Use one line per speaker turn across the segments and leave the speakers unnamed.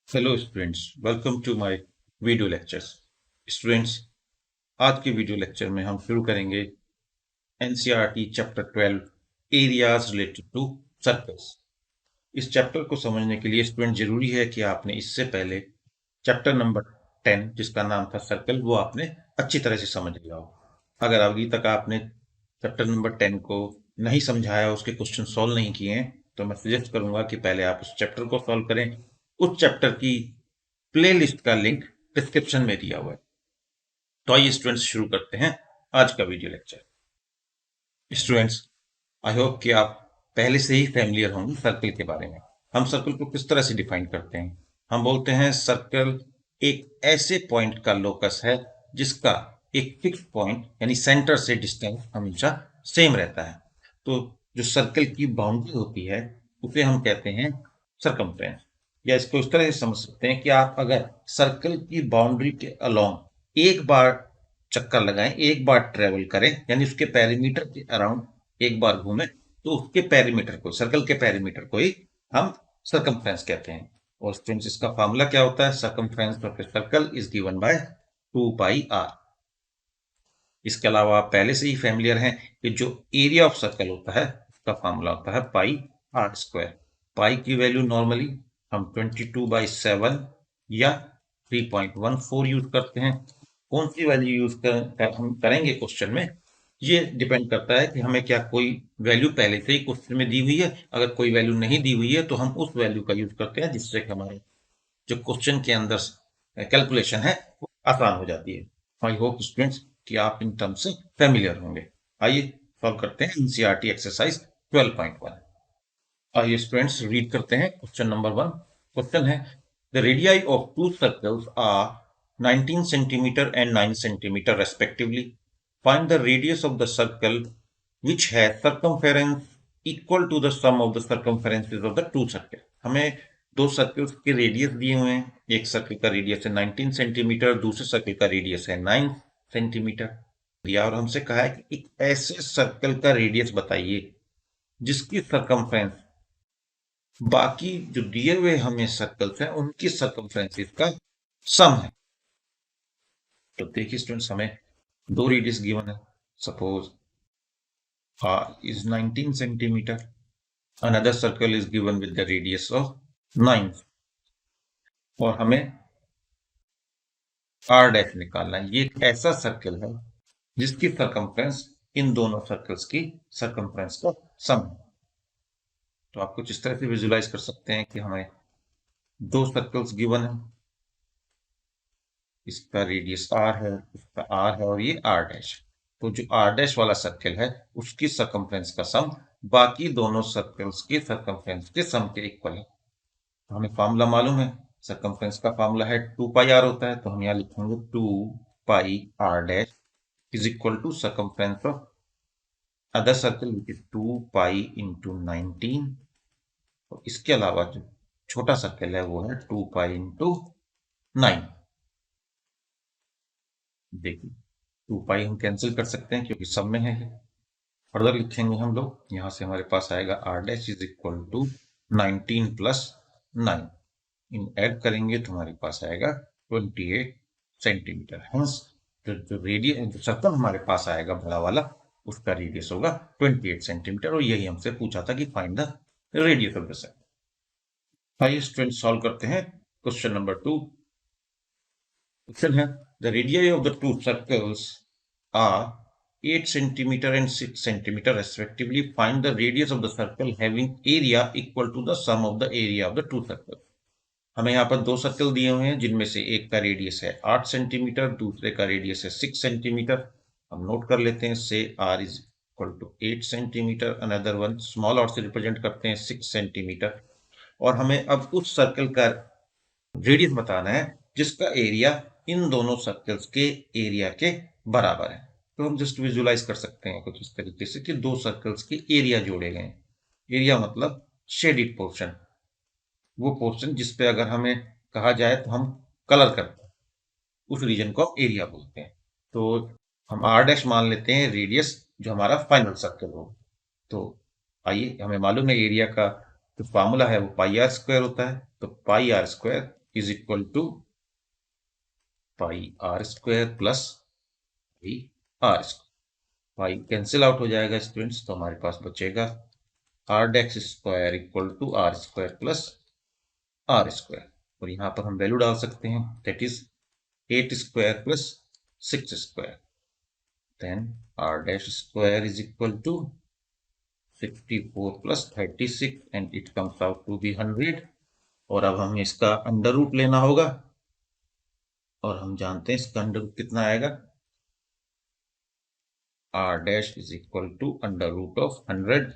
Hello students, welcome to my video lectures. Students, आज के video lecture में हम शुरू करेंगे NCERT chapter 12 areas related to circles. इस चैप्टर को समझने के लिए स्टूडेंट जरूरी है कि आपने इससे पहले चैप्टर नंबर 10 जिसका नाम था सर्कल वो आपने अच्छी तरह से समझ लिया हो। अगर अभी तक आपने चैप्टर नंबर 10 को नहीं समझाया, उसके क्वेश्चन सॉल्व नहीं किए हैं, तो मैं सजेस्ट करूंगा कि पहले आप उस चैप्टर को सॉल्व करें। उस चैप्टर की प्लेलिस्ट का लिंक डिस्क्रिप्शन में दिया हुआ है। तो आइए स्टूडेंट्स शुरू करते हैं आज का video lecture. Students, I hope कि आप पहले से ही फैमिलियर होंगे सर्कल के बारे में। हम सर्कल को किस तरह से डिफाइन करते हैं? हम बोलते हैं सर्कल एक ऐसे पॉइंट का लोकस है जिसका एक फिक्स पॉइंट यानी सेंटर से डिस्टेंस हमेशा सेम रहता है। तो जो सर्कल की बाउंड्री होती है उसे हम कहते हैं सर्कमफ्रेंस। या इसको इस तरह से समझ सकते हैं कि आप अगर सर्कल की बाउंड्री के अलोंग एक बार चक्कर लगाएं, एक बार ट्रेवल करें, यानी उसके पेरीमीटर के अराउंड एक बार घूमें, तो उसके पेरीमीटर को, सर्कल के पेरीमीटर को ही हम सर्कमफ्रेंस कहते हैं। और स्टूडेंट्स, इसका फार्मूला क्या होता है? Circumference of a circle is given by 2 pi r. इसके अलावा आप पहले से ही फैमिलियर हैं कि जो एरिया ऑफ सर्कल होता है उसका फार्मूला होता है पाई आर स्क्वायर। पाई की वैल्यू नॉर्मली हम 22/7 या 3.14 यूज करते हैं। कौन सी वैल्यू हम करेंगे क्वेश्चन में, ये डिपेंड करता है कि हमें क्या कोई वैल्यू पहले से ही क्वेश्चन में दी हुई है। अगर कोई वैल्यू नहीं दी हुई है तो हम उस वैल्यू का यूज करते हैं, जिससे कि हमारे जो क्वेश्चन के अंदर कैलकुलेशन है वो आसान हो जाती है। आई होप स्टूडेंट्स कि आप इन टर्म से फैमिलियर होंगे। आइए सॉल्व करते हैं एनसीईआरटी एक्सरसाइज 12.1। आइए स्टूडेंट्स रीड करते हैं क्वेश्चन नंबर 1। क्वेश्चन है, the radii of two circles are 19 centimetre and 9 centimetre respectively. Find the radius of the circle which has circumference equal to the sum of the circumferences of the two circles। हमें दो circles के radius दिए हुए हैं। एक circle का radius है 19 centimetre, दूसरे सर्कल का रेडियस है 9 सेंटीमीटर दिया, और हमसे कहा है कि एक ऐसे सर्कल का रेडियस बताइए जिसकी सर्कमफ्रेंस बाकी जो दिए हुए हमें सर्कल्स हैं उनकी सर्कमफ्रेंसेस का सम है। तो देखिए स्टूडेंट्स, हमें दो रेडियस गिवन है। Suppose R is 19 centimeter. Another circle is given with the radius of 9 और हमें R डैश निकालना है। ये एक ऐसा सर्कल है जिसकी सर्कमफ्रेंस इन दोनों सर्कल्स की सर्कमफ्रेंस का सम है। तो आप कुछ इस तरह से विजुलाइज कर सकते हैं कि हमें दो सर्कल्स गिवन है, इसका रेडियस R है, इसका R है और ये R डैश। तो जो R डैश वाला सर्कल है उसकी सर्कमफ्रेंस का सम बाकी दोनों सर्कल्स की सर्कमफ्रेंस के सम के इक्वल है। तो हमें फार्मूला मालूम है, सर्कमफ्रेंस का फार्मूला है 2 पाई आर होता है। तो हम यहाँ लिखेंगे 2 pi r dash is equal to circumference of other circle which is 2 pi into 19। और इसके अलावा जो छोटा सर्कल है वो है 2 पाई इंटू 9। देखिए 2 पाई हम कैंसिल कर सकते हैं क्योंकि सब में है। फर्दर लिखेंगे हम लोग, यहाँ से हमारे पास आएगा r dash is equal to 19 plus 9। इन ऐड करेंगे तो हमारे पास आएगा 28 सेंटीमीटर। हेंस जो रेडियस, जो सर्कल हमारे पास आएगा बड़ा वाला, उसका रेडियस होगा 28 सेंटीमीटर। और यही हमसे पूछा था कि find the radius of the circle. आइए स्टूडेंट सॉल्व करते हैं क्वेश्चन नंबर 2। क्वेश्चन है, the radius of the two circles are 8 centimeter and 6 centimeter respectively. Find the radius of the circle having area equal to the sum of the area of the two circles। हमें यहाँ पर दो circle दिए हुए हैं जिनमें से एक का रेडियस है 8 सेंटीमीटर, दूसरे का रेडियस है 6 सेंटीमीटर। हम नोट कर लेते हैं, say r is equal to 8 centimetre, another one small r से रिप्रेजेंट करते हैं 6 सेंटीमीटर। और हमें अब उस सर्कल का रेडियस बताना है जिसका एरिया इन दोनों सर्कल्स के एरिया के बराबर है। तो हम जस्ट विजुलाइज कर सकते हैं कुछ इस तरीके से कि दो सर्कल्स के एरिया जोड़े गए। एरिया मतलब शेडिड पोर्शन, वो पोर्शन जिसपे अगर हमें कहा जाए तो हम कलर करते हैं, उस रीजन को हम एरिया बोलते हैं। तो हम आर डैश मान लेते हैं रेडियस जो हमारा फाइनल सर्कल हो। तो आइए, हमें मालूम है एरिया का जो फार्मूला है वो पाई आर स्क्वायर होता है। तो pi r square is equal to pi r square plus pi r square. Pi cancel out हो जाएगा स्टूडेंट्स, तो हमारे पास बचेगा r dash square equal to r square plus r square. और यहाँ पर हम वैल्यू डाल सकते हैं, that is 8 square plus 6 square. Then r dash square is equal to 64 plus 36 and it comes out to be 100। और अब हमें इसका अंडर रूट लेना होगा, और हम जानते हैं इसका अंडर रूट कितना आएगा, r dash is equal to under root of 100।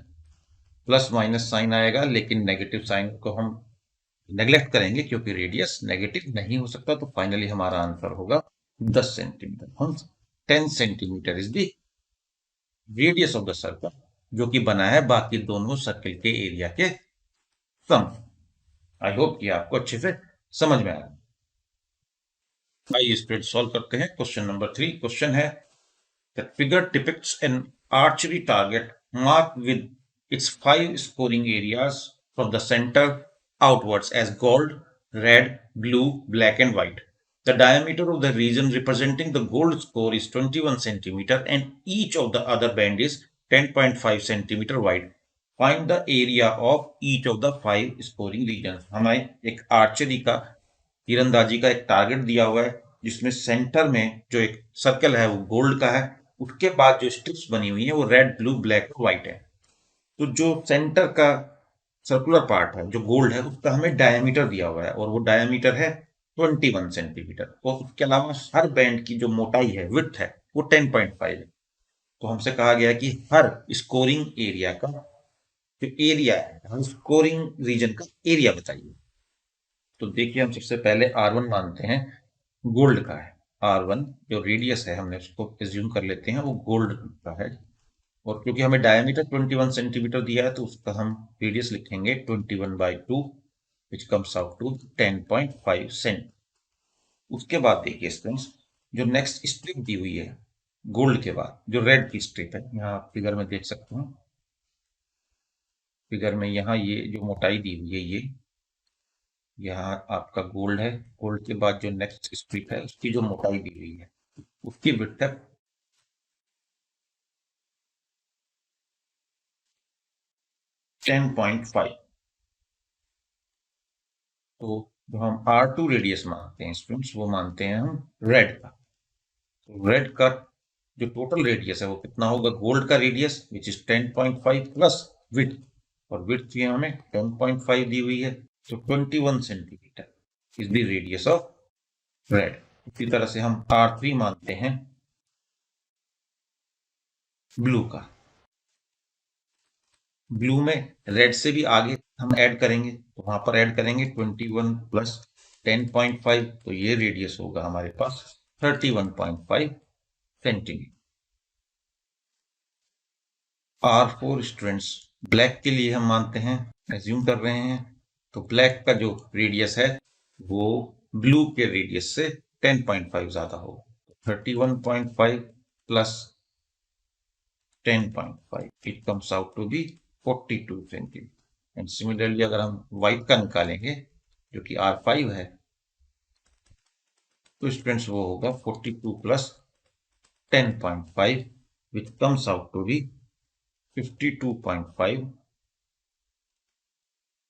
Plus minus sign आएगा, लेकिन नेगेटिव साइन को हम नेग्लेक्ट करेंगे क्योंकि रेडियस नेगेटिव नहीं हो सकता। तो फाइनली हमारा आंसर होगा 10 सेंटीमीटर। हम 10 centimetre is the radius of the circle, जो कि बना है बाकी दोनों सर्कल के एरिया के सम। आई होप कि आपको अच्छे से समझ में आया। आइए स्प्रेड सॉल्व करते हैं। क्वेश्चन नंबर 3 क्वेश्चन है, the figure depicts an archery target marked with its 5 scoring areas from the center outwards as gold, red, blue, black and white. The diameter of the region representing the gold score is 21 centimeter and each of the other band is 10.5 centimeter wide. Find the area of each of the 5 scoring regions. हमें एक archery का, तीरंदाजी का एक target दिया हुआ है, जिसमें सेंटर में जो एक सर्कल है वो गोल्ड का है। उसके बाद जो स्ट्रिप्स बनी हुई है वो रेड, ब्लू, ब्लैक और व्हाइट है। तो जो सेंटर का सर्कुलर पार्ट है जो गोल्ड है, उसका हमें डायमीटर दिया हुआ है, और वो डायमीटर है 21 सेंटीमीटर। और उसके अलावा हर बैंड की जो मोटाई है, विड्थ है, वो 10.5 है। तो हमसे कहा गया है कि हर स्कोरिंग एरिया का जो एरिया है, हम स्कोरिंग रीजन का एरिया बताइए। तो देखिए, हम सबसे पहले R1 मानते हैं गोल्ड का है। R1 जो रेडियस है, हमने उसको एज्यूम कर लेते हैं वो गोल्ड का है। और क्योंकि हमें डायमीटर 21 सेंटीमीटर दिया है, तो उसका हम रेडियस लिखेंगे 21/2, which comes out to 10.5 cent. उसके बाद देखिए स्टूडेंट्स, जो नेक्स्ट स्ट्रिप दी हुई है गोल्ड के बाद, जो रेड की स्ट्रिप है, यहाँ फिगर में देख सकते हैं। फिगर में यहाँ ये जो मोटाई दी हुई है, ये यहाँ आपका गोल्ड है। गोल्ड के बाद जो नेक्स्ट स्ट्रिप है, उसकी जो मोटाई दी हुई है, उसकी विड्थ है 10.5। तो जो हम R2 रेडियस मानते हैं स्टूडेंट्स, वो मानते हैं हम रेड का। तो रेड का जो टोटल रेडियस है वो कितना होगा, गोल्ड का radius which is 10.5 plus width, और विड्थ भी हमें 10.5 दी हुई है। तो 21 centimetre is the radius of red. इसी तरह से हम R3 मानते हैं ब्लू का। ब्लू में रेड से भी आगे हम ऐड करेंगे, तो वहां पर ऐड करेंगे 21 प्लस 10.5, तो ये रेडियस होगा हमारे पास 31.5 सेंटीमीटर। R4 स्टूडेंट्स ब्लैक के लिए हम मानते हैं, एज्यूम कर रहे हैं, तो ब्लैक का जो रेडियस है वो ब्लू के रेडियस से 10.5 ज्यादा होगा। 31.5 plus 10.5, it comes out to be 42 centimetre. And similarly अगर हम व्हाइट का निकालेंगे, जो कि R5 है, तो स्टूडेंट्स वो होगा 42 plus 10.5, which comes out to be 52.5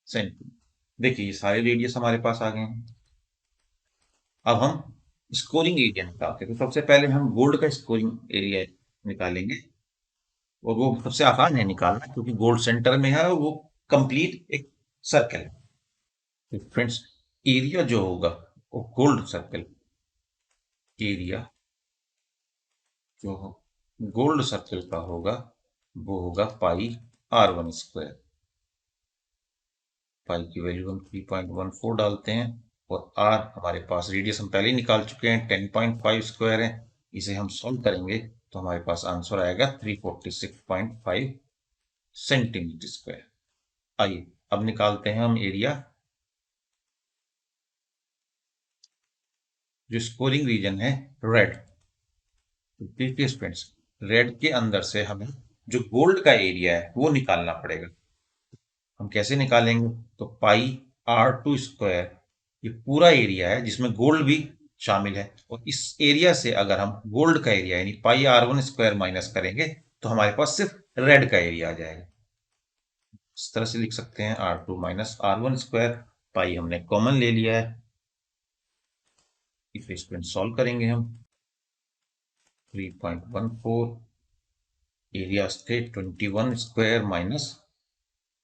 centimetre. देखिए, ये सारे रेडियस हमारे पास आ गए हैं। अब हम स्कोरिंग एरिया निकालते हैं। तो सबसे पहले हम गोल्ड का स्कोरिंग एरिया निकालेंगे, और वो सबसे आसान है निकालना, क्योंकि गोल्ड सेंटर में है और वो कंप्लीट एक सर्कल है। तो फ्रेंड्स, एरिया जो होगा वो गोल्ड सर्कल एरिया जो गोल्ड सर्कल का होगा वो होगा पाई R1 स्क्वायर। पाई की वैल्यू हम 3.14 डालते हैं, और आर हमारे पास रेडियस हम पहले ही निकाल चुके हैं 10.5 स्क्वायर है। इसे हम सॉल्व करेंगे तो हमारे पास आंसर आएगा 346.5 सेंटीमीटर स्क्वायर। आइए अब निकालते हैं हम एरिया। जो स्कोरिंग रीजन है रेड, देखिए फ्रेंड्स, रेड के अंदर से हमें जो गोल्ड का एरिया है वो निकालना पड़ेगा। हम कैसे निकालेंगे? तो पाई R² ये पूरा एरिया है जिसमें गोल्ड भी शामिल है, और इस एरिया से अगर हम गोल्ड का एरिया यानी पाई R1² माइनस करेंगे तो हमारे पास सिर्फ रेड का एरिया आ जाएगा। इस तरह से लिख सकते हैं R2 माइनस R1²। पाई हमने कॉमन ले लिया है, इसे स्टूडेंट सॉल्व करेंगे हम। 3.14 एरिया थे 21² माइनस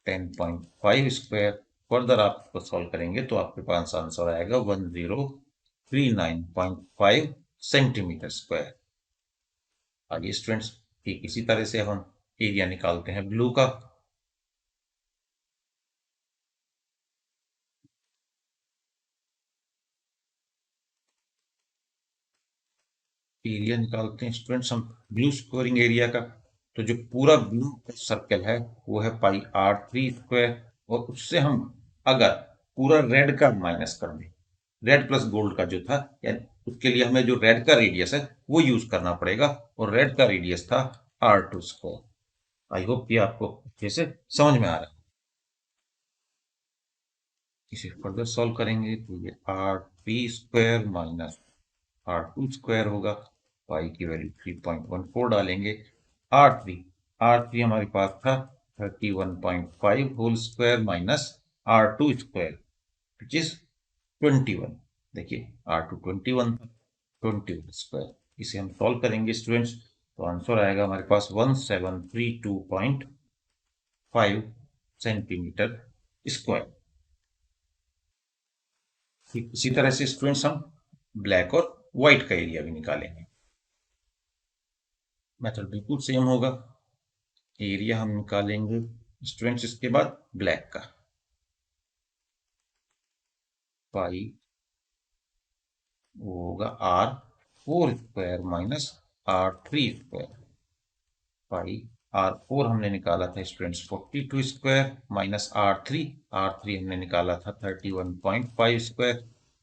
10.5²। फर्दर आप इसको सॉल्व करेंगे तो आपके पास आंसर आएगा 1039.5 सेंटीमीटर स्क्वायर। आगे स्टूडेंट्स ठीक इसी तरह से हम एरिया निकालते हैं ब्लू का। एरिया निकालते हैं स्टूडेंट्स हम ब्लू स्कोरिंग एरिया का। तो जो पूरा ब्लू सर्कल है वो है पाई R3², और उससे हम अगर पूरा रेड का माइनस कर दें, रेड प्लस गोल्ड का जो था, यानी उसके लिए हमें जो रेड का रेडियस है वो यूज करना पड़ेगा, और रेड का रेडियस था R2²। आई होप कि आपको अच्छे से समझ में आ रहा है। इसे फर्दर सॉल्व करेंगे तो ये R3² माइनस R2² होगा। पाई की वैल्यू 3.14 डालेंगे। R3 R3 हमारे पास था 31.5 whole square minus R2² which is 21। देखिए R2 21 था, 21²। इसे हम सॉल्व करेंगे स्टूडेंट्स तो आंसर आएगा हमारे पास 1732.5 सेंटीमीटर स्क्वायर। ठीक इसी तरह से स्टूडेंट्स हम ब्लैक और व्हाइट का एरिया भी निकालेंगे। मेथड बिल्कुल सेम होगा। एरिया हम निकालेंगे स्टूडेंट्स इसके बाद ब्लैक का। पाई वो होगा R4² माइनस R3²। पाई R4 हमने निकाला था स्टूडेंट्स 42² माइनस R3 हमने निकाला था 31.5²।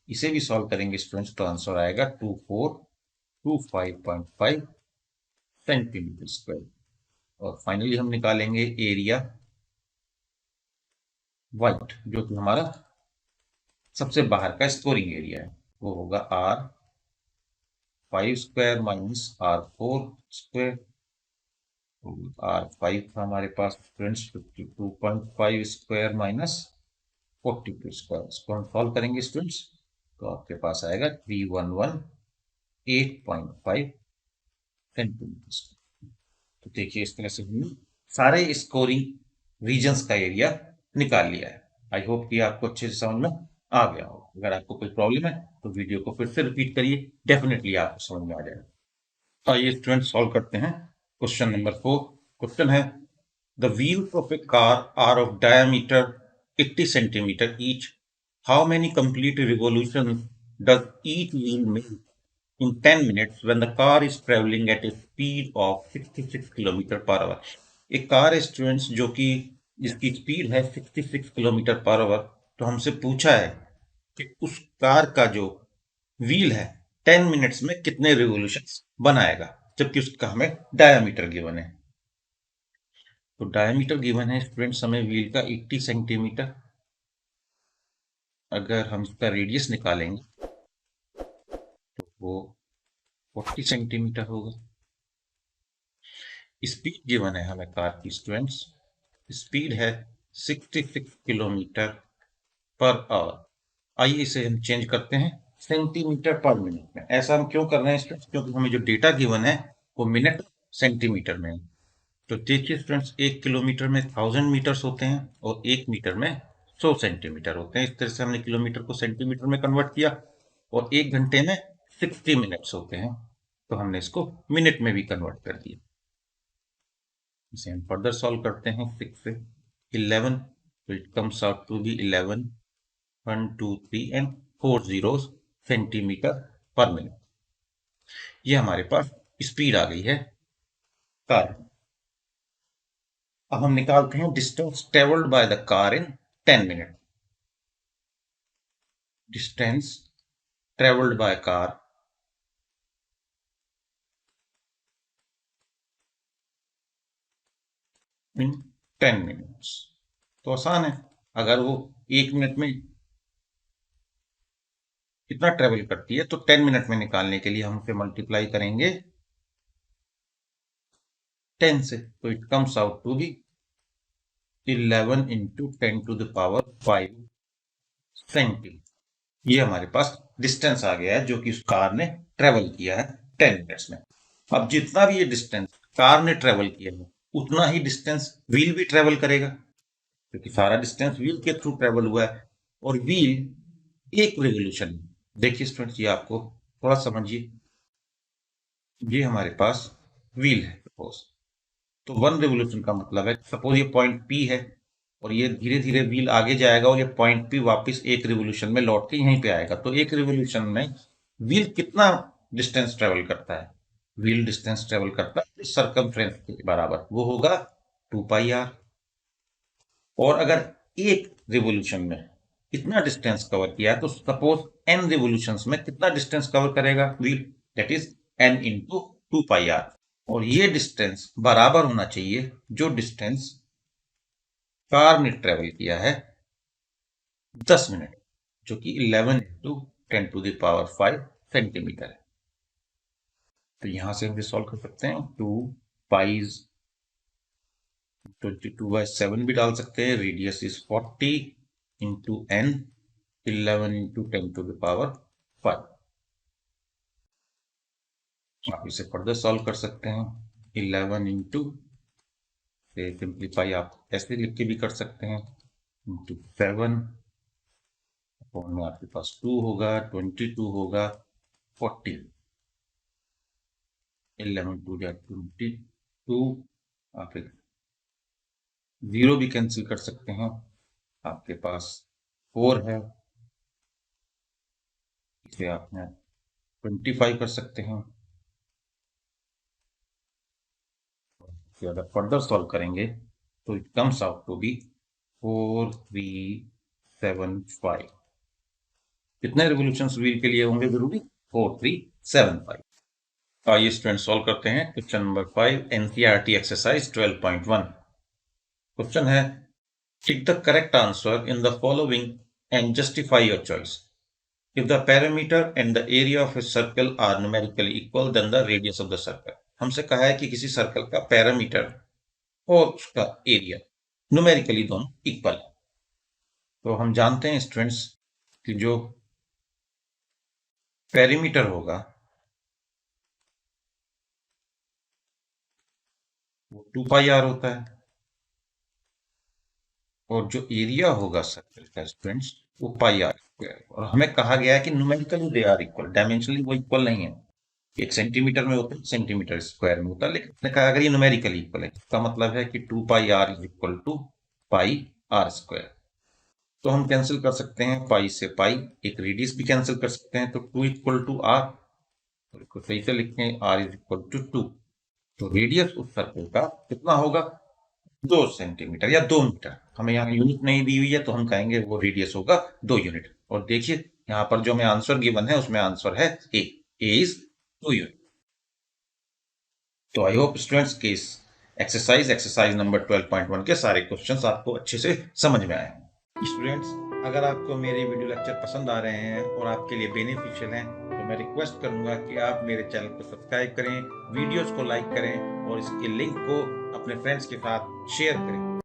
इसे भी सॉल्व करेंगे स्टूडेंट्स तो आंसर आएगा 2425.5 सेंटीमीटर स्क्वायर। और फाइनली हम निकालेंगे एरिया व्हाइट जो कि हमारा सबसे बाहर का स्कोरिंग एरिया है। वो होगा R5² माइनस R4²। R5 था हमारे पास फ्रेंड्स 52.5² माइनस 42²। इसको हम सॉल्व करेंगे स्टूडेंट्स तो आपके पास आएगा 3118.5 सेंटीमीटर। तो देखिए इस तरह से हमने सारे स्कोरिंग रीजन्स का एरिया निकाल लिया है। आई होप कि आपको अच्छे से समझ में आ गया हो। अगर आपको कोई प्रॉब्लम है तो वीडियो को फिर से रिपीट करिए, डेफिनेटली आपको समझ में आ जाएगा। तो आइए स्टूडेंट सॉल्व करते हैं क्वेश्चन नंबर 4। क्वेश्चन है the wheels of a car are of diameter 80 centimetre each. How many complete revolution does each wheel make in 10 minutes when the car is traveling at a speed of 66 kilometre per hour. एक car है students जो कि जिसकी speed है 66 kilometre per hour. तो हमसे पूछा है कि उस कार का जो व्हील है 10 मिनट्स में कितने रिवोल्यूशंस बनाएगा, जबकि उसका हमें डायमीटर गिवन है। तो डायमीटर गिवन है स्टूडेंट्स हमें व्हील का 80 सेंटीमीटर। अगर हम इसका रेडियस निकालेंगे तो वो 40 सेंटीमीटर होगा। स्पीड गिवन है हमें कार की स्टूडेंट्स, स्पीड है 66 किलोमीटर पर आवर। आइए इसे हम चेंज करते हैं सेंटीमीटर पर मिनट में। ऐसा हम क्यों कर रहे हैं स्टूडेंट्स? क्योंकि हमें जो डेटा गिवन है वो मिनट सेंटीमीटर में है। तो देखिए स्टूडेंट्स 1 किलोमीटर में 1000 मीटर्स होते हैं और 1 मीटर में 100 सेंटीमीटर होते हैं। इस तरह से हमने किलोमीटर को सेंटीमीटर में कन्वर्ट किया। और 1 घंटे में 60 मिनट्स होते हैं, तो हमने इसको मिनट में भी कन्वर्ट कर दिया। इसे हम फर्दर सॉल्व करते हैं 6 से 11, तो it comes out to be 11 1 2 3 and 4 zeros centimetre per minute. ये हमारे पास स्पीड आ गई है कार। अब हम निकालते हैं distance travelled by the car in 10 minute. Distance travelled by car in 10 minutes. तो आसान है, अगर वो 1 मिनट में कितना ट्रेवल करती है तो 10 मिनट में निकालने के लिए हम उसे मल्टीप्लाई करेंगे 10 से, तो it comes out to be 11 into 10 to the power 5 centi. ये हमारे पास डिस्टेंस आ गया है जो कि उस कार ने ट्रेवल किया है 10 मिनट्स में। अब जितना भी ये डिस्टेंस कार ने ट्रेवल किया है उतना ही डिस्टेंस व्हील भी ट्रेवल करेगा, क्योंकि सारा डिस्टेंस व्हील के थ्रू ट्रेवल हुआ है। और व्हील एक रिवोल्यूशन, देखिए स्टूडेंट्स, ये आपको थोड़ा समझिए, ये हमारे पास व्हील है सपोज, तो 1 रिवोल्यूशन का मतलब है सपोज ये पॉइंट पी है और ये धीरे धीरे व्हील आगे जाएगा और ये पॉइंट पी वापस एक रिवोल्यूशन में लौट के यहीं पे आएगा। तो एक रिवोल्यूशन में व्हील कितना डिस्टेंस ट्रेवल करता है, व्हील डिस्टेंस ट्रेवल करता है सर्कमफ्रेंस के बराबर, वो होगा 2πr। और अगर एक रिवोल्यूशन में इतना डिस्टेंस कवर किया है तो सपोज n रिवोल्यूशंस में कितना डिस्टेंस कवर करेगा wheel, that is n into 2πr। और ये डिस्टेंस बराबर होना चाहिए जो डिस्टेंस कार ने ट्रेवल किया है 10 मिनट, जो कि 11 into 10 to the power 5 centimetre है। तो यहां से हम सॉल्व कर सकते हैं, 2 पाइज 22/7 भी डाल सकते हैं, radius is 40 into n, 11 into 10 to the power 5। आप इसे फर्दर सॉल्व कर सकते हैं, 11 इंटू से सिंप्लीफाई आप ऐसे लिख के भी कर सकते हैं, इंटू 7 में आपके पास 2 होगा, 22 होगा, 40, 11 2 या 22, आप 0 भी कैंसिल कर सकते हैं, आपके पास 4 है, इसे आप 25 कर सकते हैं। अगर फर्दर सॉल्व करेंगे तो it comes out to be 4375। कितने रिवोल्यूशन व्हील के लिए होंगे जरूरी, 4375। आइए स्टूडेंट सॉल्व करते हैं question number 5 NCERT exercise 12.1। Question है, tick the correct answer in the following and justify your choice. If the perimeter and the area of a circle are numerically equal, then the radius of the circle। हमसे कहा है कि किसी circle का parameter और उसका area numerically दोनों equal है। तो हम जानते हैं स्टूडेंट्स कि जो पेरीमीटर होगा वो 2πr होता है, और जो एरिया होगा सर्कल का स्टूडेंट्स वो πr²। और हमें कहा गया है कि numerically they are equal, dimensionally वो इक्वल नहीं है, 1 सेंटीमीटर में होता है, सेंटीमीटर स्क्वायर में होता है, लेकिन उसने कहा अगर ये न्यूमेरिकली इक्वल है, इसका मतलब है कि 2πr is equal to πr²। तो हम कैंसिल कर सकते हैं पाई से पाई, एक रेडियस भी कैंसिल कर सकते हैं, तो 2 इक्वल टू आर, इसको सही से लिखते हैं r इज इक्वल टू 2। तो रेडियस उस सर्कल का कितना होगा, 2 सेंटीमीटर या 2 मीटर। हमें यहाँ यूनिट नहीं दी हुई है तो हम कहेंगे वो रेडियस होगा 2 यूनिट। और देखिए यहाँ पर जो हमें आंसर गिवन है उसमें आंसर है ए इज 2 यूनिट। तो आई होप स्टूडेंट्स के इस एक्सरसाइज नंबर 12.1 के सारे क्वेश्चंस आपको अच्छे से समझ में आए हैं। स्टूडेंट्स, अगर आपको मेरे वीडियो लेक्चर पसंद आ रहे हैं और आपके लिए बेनिफिशियल हैं तो मैं रिक्वेस्ट करूंगा कि आप मेरे चैनल को सब्सक्राइब करें, वीडियोस को लाइक करें और इसके लिंक को अपने फ्रेंड्स के साथ शेयर करें।